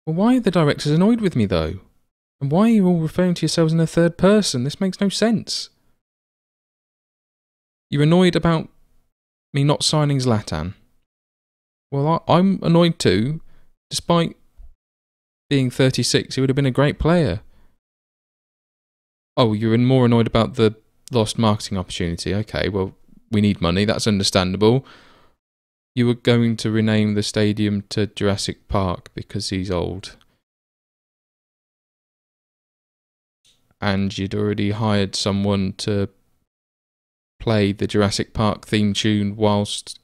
Well, why are the directors annoyed with me, though? And why are you all referring to yourselves in the third person? This makes no sense. You're annoyed about me not signing Zlatan. Well, I'm annoyed too. Despite being 36, he would have been a great player. Oh, you're more annoyed about the lost marketing opportunity. Okay, well, we need money. That's understandable. You were going to rename the stadium to Jurassic Park because he's old. And you'd already hired someone to play the Jurassic Park theme tune whilst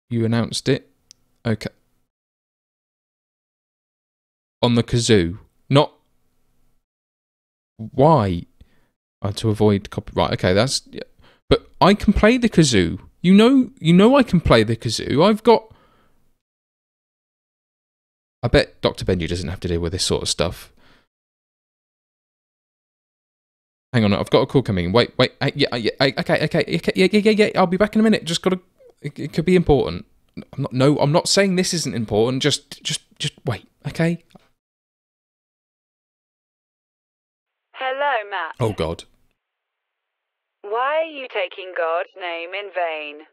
you announced it. Okay. On the kazoo. Not... Why? To avoid copyright. Okay, that's... But I can play the kazoo. You know I can play the kazoo. I've got... I bet Dr. Benji doesn't have to deal with this sort of stuff. Hang on, I've got a call coming. Wait, okay, I'll be back in a minute. Just gotta... It could be important. I'm not saying this isn't important. Just wait, okay? Hello, Matt. Oh, God. Why are you taking God's name in vain?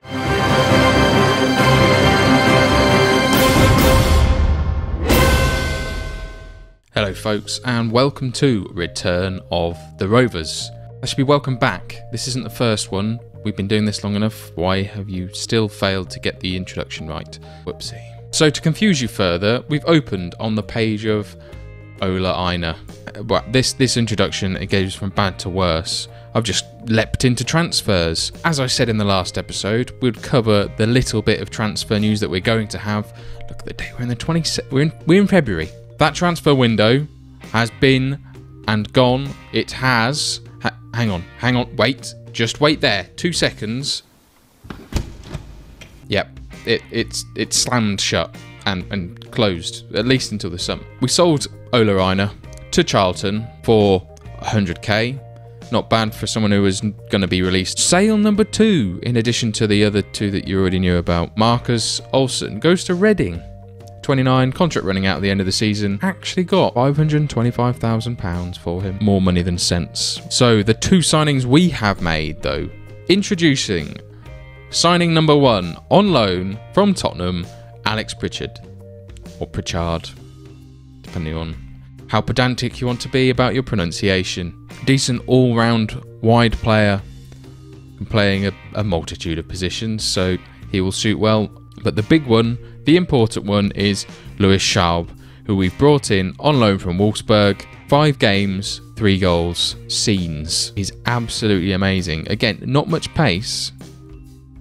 Hello, folks, and welcome to Return of the Rovers. I should be welcome back. This isn't the first one. We've been doing this long enough. Why have you still failed to get the introduction right? Whoopsie. So to confuse you further, we've opened on the page of Ola Aina. Well, this introduction, it goes from bad to worse. I've just leapt into transfers. As I said in the last episode, we'd cover the little bit of transfer news that we're going to have. Look at the date. We're in the 27th. We're in February. That transfer window has been and gone. It has. Hang on. Wait. Just wait there. 2 seconds. Yep. It's slammed shut and closed, at least until the summer. We sold Ola Aina to Charlton for 100k. Not bad for someone who was going to be released. Sale number 2, in addition to the other 2 that you already knew about. Marcus Olsen goes to Reading. 29, contract running out at the end of the season. Actually got £525,000 for him. More money than sense. So the 2 signings we have made, though. Introducing signing number 1 on loan from Tottenham, Alex Pritchard. Or Pritchard, depending on how pedantic you want to be about your pronunciation. Decent all-round wide player, playing a multitude of positions, so he will suit well. But the big one, the important one, is Lewis Schaub, who we've brought in on loan from Wolfsburg. 5 games, 3 goals, scenes. He's absolutely amazing. Again, not much pace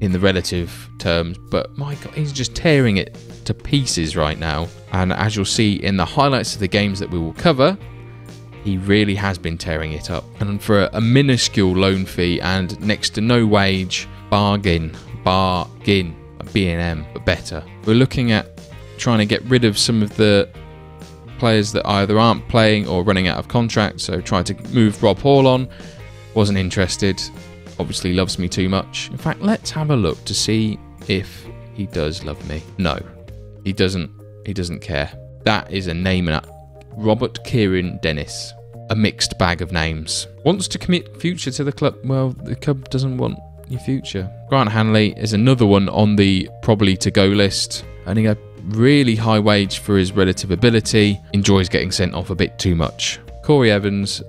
in the relative terms, but my God, he's just tearing it to pieces right now. And as you'll see in the highlights of the games that we will cover, he really has been tearing it up. And for a minuscule loan fee and next to no wage, bargain, B&M, but better. We're looking at trying to get rid of some of the players that either aren't playing or running out of contract, so tried to move Rob Hall on. Wasn't interested. Obviously loves me too much. In fact, let's have a look to see if he does love me. No, he doesn't. He doesn't care. That is a name and Robert Kieran Dennis. A mixed bag of names. Wants to commit future to the club. Well, the club doesn't want your future. Grant Hanley is another one on the probably to go list. Earning a really high wage for his relative ability. Enjoys getting sent off a bit too much. Corey Evans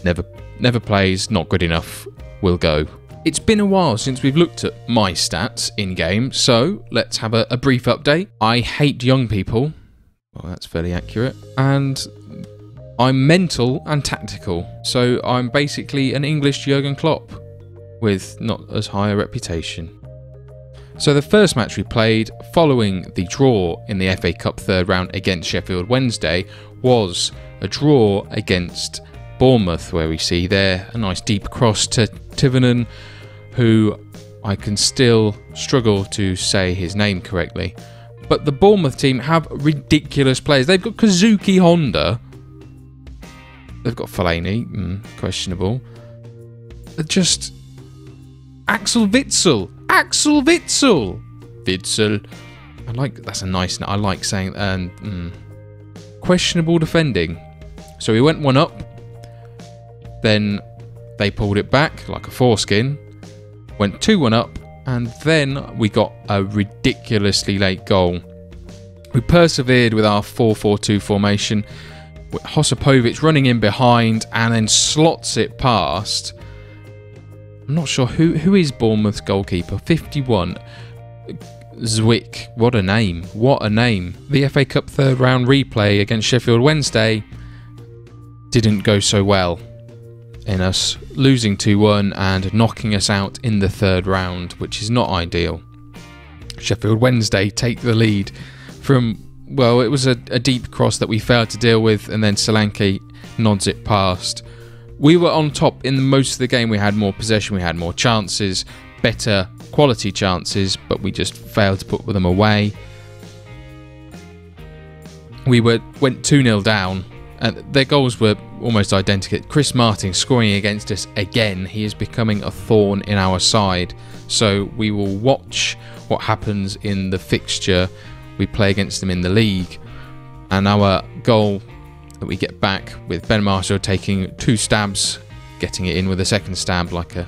never plays, not good enough, will go. It's been a while since we've looked at my stats in game, so let's have a brief update. I hate young people. Well, that's fairly accurate. And I'm mental and tactical, so I'm basically an English Jurgen Klopp with not as high a reputation. So the first match we played following the draw in the FA Cup third round against Sheffield Wednesday was a draw against Bournemouth, where we see there a nice deep cross to Tivernan, who I can still struggle to say his name correctly. But the Bournemouth team have ridiculous players. They've got Kazuki Honda. They've got Fellaini, questionable. Just Axel Witsel. Witsel. That's a nice. I like saying questionable defending. So we went 1 up. Then they pulled it back like a foreskin. Went 2-1 up, and then we got a ridiculously late goal. We persevered with our 4-4-2 formation. Hosipovic running in behind and then slots it past. I'm not sure who is Bournemouth's goalkeeper. 51. Zwick. What a name. What a name. The FA Cup third round replay against Sheffield Wednesday didn't go so well in us losing 2-1 and knocking us out in the third round, which is not ideal. Sheffield Wednesday take the lead from, well, it was a deep cross that we failed to deal with, and then Solanke nods it past. We were on top in most of the game. We had more possession, we had more chances, better quality chances, but we just failed to put them away. We went 2-0 down, and their goals were almost identical. Chris Martin scoring against us again. He is becoming a thorn in our side. So we will watch what happens in the fixture we play against them in the league. And our goal that we get back with Ben Marshall taking 2 stabs, getting it in with a second stab like a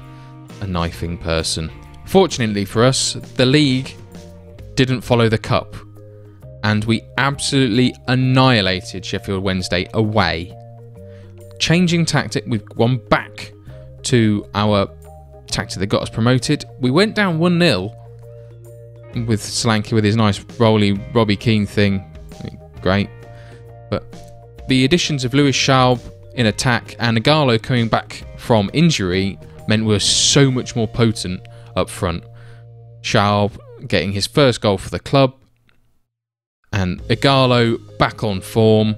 knifing person. Fortunately for us, the league didn't follow the cup, and we absolutely annihilated Sheffield Wednesday away. Changing tactic, we've gone back to our tactic that got us promoted. We went down 1-0 with Solanke with his nice Robbie Keane thing. Great. But the additions of Lewis Schaub in attack and Igalo coming back from injury meant we were so much more potent up front. Schaub getting his first goal for the club, and Igalo back on form,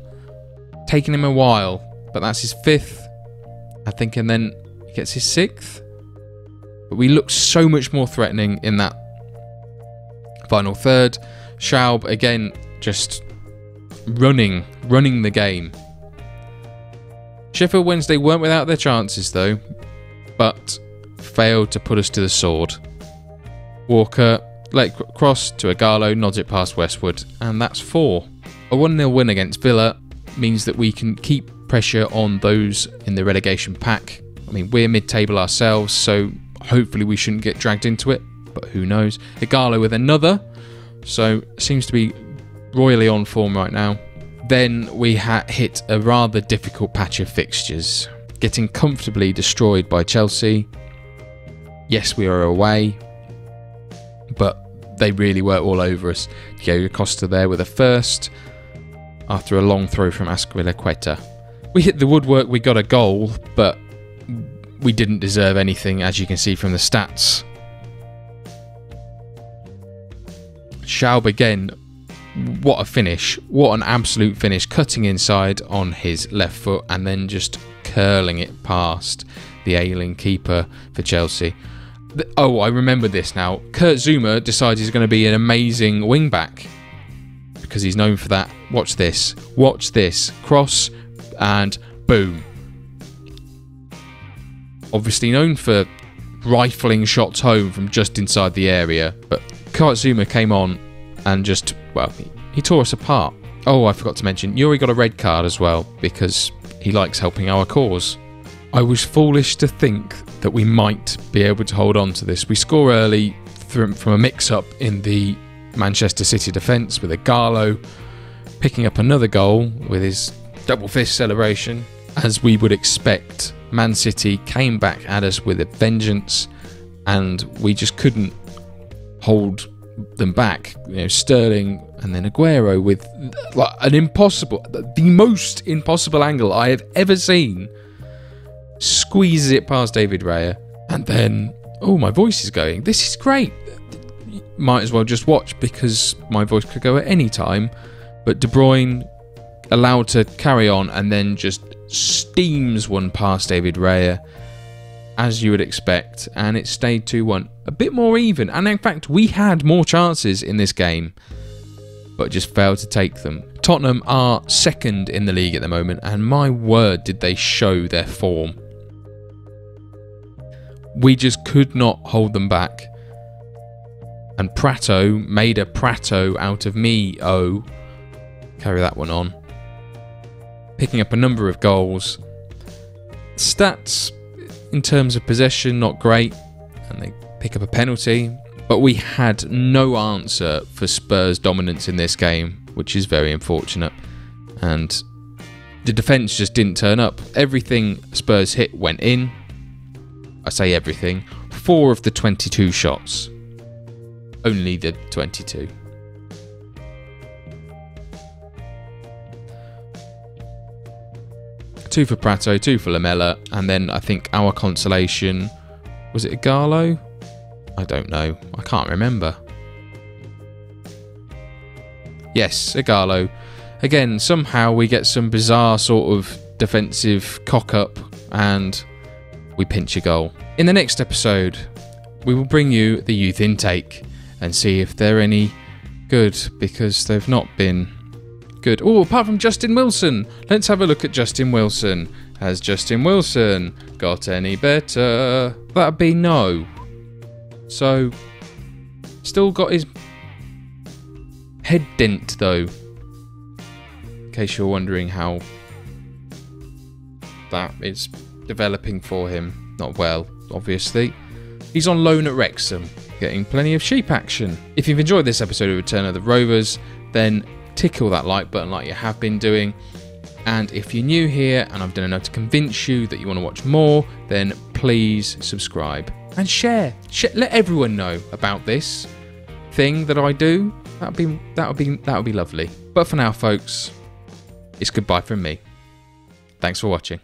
taking him a while, but that's his 5th, I think, and then he gets his 6th. But we look so much more threatening in that final third. Schaub again just running the game. Sheffield Wednesday weren't without their chances though, but failed to put us to the sword. Walker late cross to Igalo, nods it past Westwood, and that's 4. A 1-0 win against Villa means that we can keep pressure on those in the relegation pack. I mean, we're mid-table ourselves, so hopefully we shouldn't get dragged into it, but who knows. Igalo with another, so seems to be royally on form right now. Then we hit a rather difficult patch of fixtures, getting comfortably destroyed by Chelsea. Yes, we are away, but they really were all over us. Diego Costa there with a first after a long throw from Azpilicueta. We hit the woodwork, we got a goal, but we didn't deserve anything, as you can see from the stats. Schaub again, what a finish, what an absolute finish, cutting inside on his left foot and then just curling it past the ailing keeper for Chelsea. Oh, I remember this now. Kurt Zuma decides he's going to be an amazing wing-back because he's known for that. Watch this. Watch this. Cross and boom. Obviously known for rifling shots home from just inside the area, but Kurt Zuma came on and just, well, he tore us apart. Oh, I forgot to mention, Yuri got a red card as well because he likes helping our cause. I was foolish to think that we might be able to hold on to this. We score early from a mix-up in the Manchester City defence with Igalo picking up another goal with his double fist celebration. As we would expect, Man City came back at us with a vengeance and we just couldn't hold them back. You know, Sterling and then Aguero with like the most impossible angle I have ever seen. Squeezes it past David Raya, and then, oh, my voice is going. This is great. Might as well just watch because my voice could go at any time. But De Bruyne allowed to carry on and then just steams one past David Raya, as you would expect, and it stayed 2-1. A bit more even, and in fact, we had more chances in this game, but just failed to take them. Tottenham are second in the league at the moment, and my word, did they show their form. We just could not hold them back. And Prato made a Prato out of me. Oh, carry that one on. Picking up a number of goals. Stats in terms of possession, not great. And they pick up a penalty. But we had no answer for Spurs' dominance in this game, which is very unfortunate. And the defence just didn't turn up. Everything Spurs hit went in. I say everything. 4 of the 22 shots. Only the 22. Two for Prato, 2 for Lamela, and then I think our consolation, was it Igalo? I don't know. I can't remember. Yes, Igalo. Again, somehow we get some bizarre sort of defensive cock-up and we pinch a goal. In the next episode, we will bring you the youth intake and see if they're any good, because they've not been good. Oh, apart from Justin Wilson. Let's have a look at Justin Wilson. Has Justin Wilson got any better? That'd be no. So, still got his head dent though. In case you're wondering how that is developing for him. Not well, obviously. He's on loan at Wrexham, getting plenty of sheep action. If you've enjoyed this episode of Return of the Rovers, then tickle that like button like you have been doing. And if you're new here and I've done enough to convince you that you want to watch more, then please subscribe and share. Let everyone know about this thing that I do. That would be lovely. But for now, folks, it's goodbye from me. Thanks for watching.